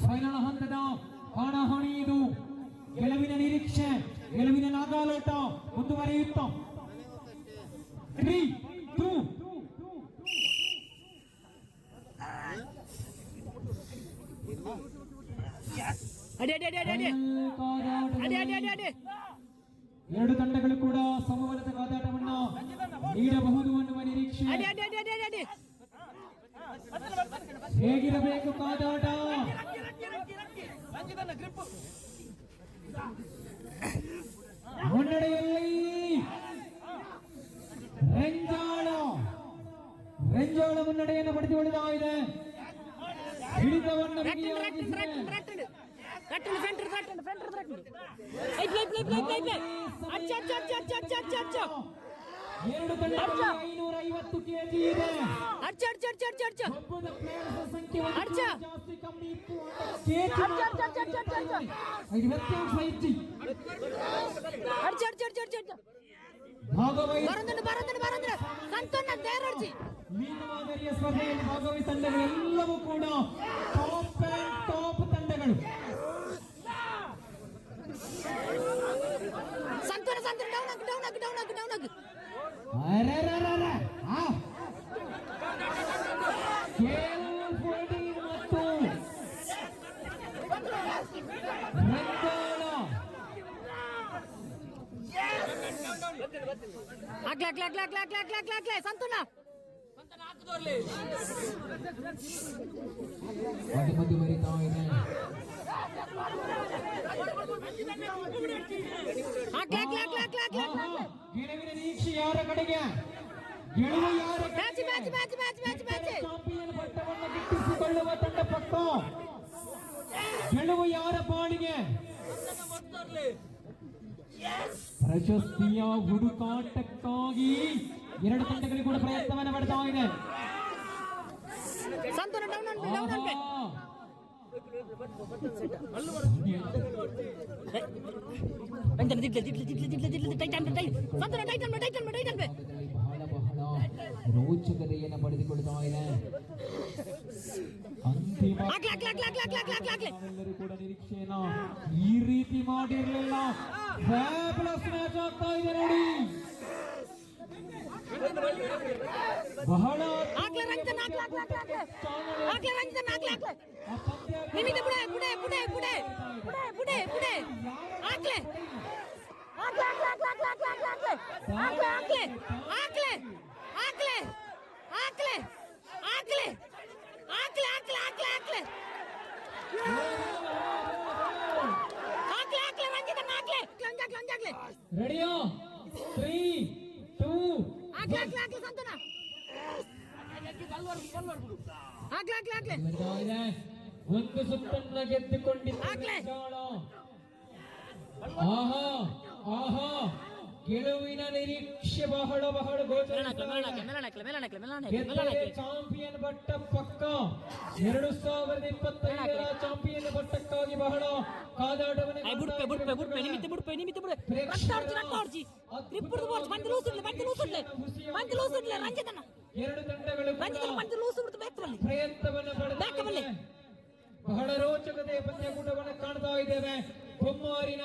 Final ಹಂತದ ಹಣಾಹಣಿ ಇದು. ಗೆಲುವಿನ ನಿರೀಕ್ಷೆ, ಗೆಲುವಿನ ನಾಗಾಲೋಟ ಮುಂದುವರಿಯುತ್ತ 3, 2 ಎರಡು ತಂಡಗಳು ಕೂಡ ಸಮಬಲದ ಕಾದಾಟವನ್ನು ನೀಡಬಹುದು ಅನ್ನುವ ನಿರೀಕ್ಷೆ. ಹೇಗಿರಬೇಕು ಕಾದಾಟ? ಮುನ್ನಡೆಯಲ್ಲಿ ರೆಂಜಾಳ ಮುನ್ನಡೆಯನ್ನು ಪಡೆದುಕೊಳ್ಳುತ್ತಾ ಇದೆ. ಹಿಡಿತವನ್ನು ಎರಡು ತಂಡಗಳು 550 ಕೆಜಿ ಇದೆ. ಸಂಖ್ಯೆ ಜಾಸ್ತಿ ಕಮ್ಮಿ ಇತ್ತು. ಮೀನುಮಾದರಿಯ ಸ್ಪರ್ಧೆಯಲ್ಲಿ ಭಾಗವಹಿಸಿದ ತಂಡಗಳೆಲ್ಲವೂ ಕೂಡ ಟಾಪ್ ತಂಡಗಳು. ಸಂತೋನ ಮುಂದುವರಿತಾ ಇದೆ. ಗೆಲುವಿನ ನಿರೀಕ್ಷೆ ಯಾರ ಕಡೆಗೆ? ಗೆಲುವು ಯಾರ ಚಾಂಪಿಯನ್ ಪಟ್ಟವನ್ನು ಗಿಟ್ಟಿಸಿಕೊಳ್ಳುವ ತಂಡ ಪಕ್ಕ. ಗೆಲುವು ಯಾರ ಪಾಲಿಗೆ? ಪ್ರಶಸ್ತಿಯ ಹುಡುಕಾಟಕ್ಕಾಗಿ ಎರಡು ತಂಡಗಳು ಕೂಡ ಪ್ರಯತ್ನವನ್ನು ಪಡ್ತಾ ಇದೆ. ಬಹಳ ರೋಚಕತೆಯನ್ನು ಪಡೆದುಕೊಳ್ತಾ ಇದೆ. ಅಂತಿಮ ಎಲ್ಲರೂ ಕೂಡ ನಿರೀಕ್ಷೆಯನ್ನ ಈ ರೀತಿ ಮಾಡಿರಲಿಲ್ಲ. ಫ್ಯಾಬುಲಸ್ ಮ್ಯಾಚ್ ಆಗ್ತಾ ಇದೆ ನೋಡಿ. ಬಹಳ ರೆಡಿಯೋ 3, 2 ಸಂತೋನ ಒಂದು ಸುತ್ತನ್ನ ಗೆದ್ದುಕೊಂಡಿದ್ದ. ಆಹಾ ಗೆಲುವಿನ ನಿರೀಕ್ಷೆ ಬಹಳ ಚಾಂಪಿಯನ್ ಬಟ್ಟ ಪಕ್ಕ. 2025 ಚಾಂಪಿಯನ್ ಬಟ್ಟಕ್ಕಾಗಿ ಬಹಳ ಕಾದಾಟವನ್ನು ಎರಡು ತಂಡಗಳು ಪ್ರಯತ್ನವನ್ನು ಪಡೆದ ಬಹಳ ರೋಚಕತೆಯ ಪಂದ್ಯಕೂಟವನ್ನು ಕಾಣ್ತಾ ಇದ್ದೇವೆ. ಬೊಮ್ಮಾರಿನ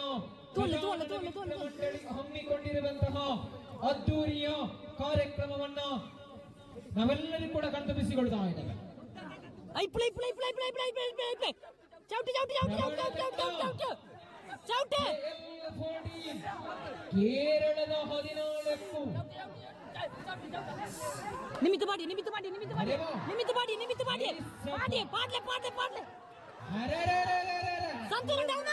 ಮಂಡಳಿ ಹಮ್ಮಿಕೊಂಡಿರುವಂತಹ ಅದ್ದೂರಿಯ ಕಾರ್ಯಕ್ರಮವನ್ನ ನಾವೆಲ್ಲರೂ ಕೂಡ ಕಣ್ತುಂಬಿಸಿಕೊಳ್ತಾ ಇದ್ದೇವೆ. ಕೇರಳದ 14 ನಿಮಿತ್ತ ಮಾಡಿ ಸಂತೋಷ ಡೌನ್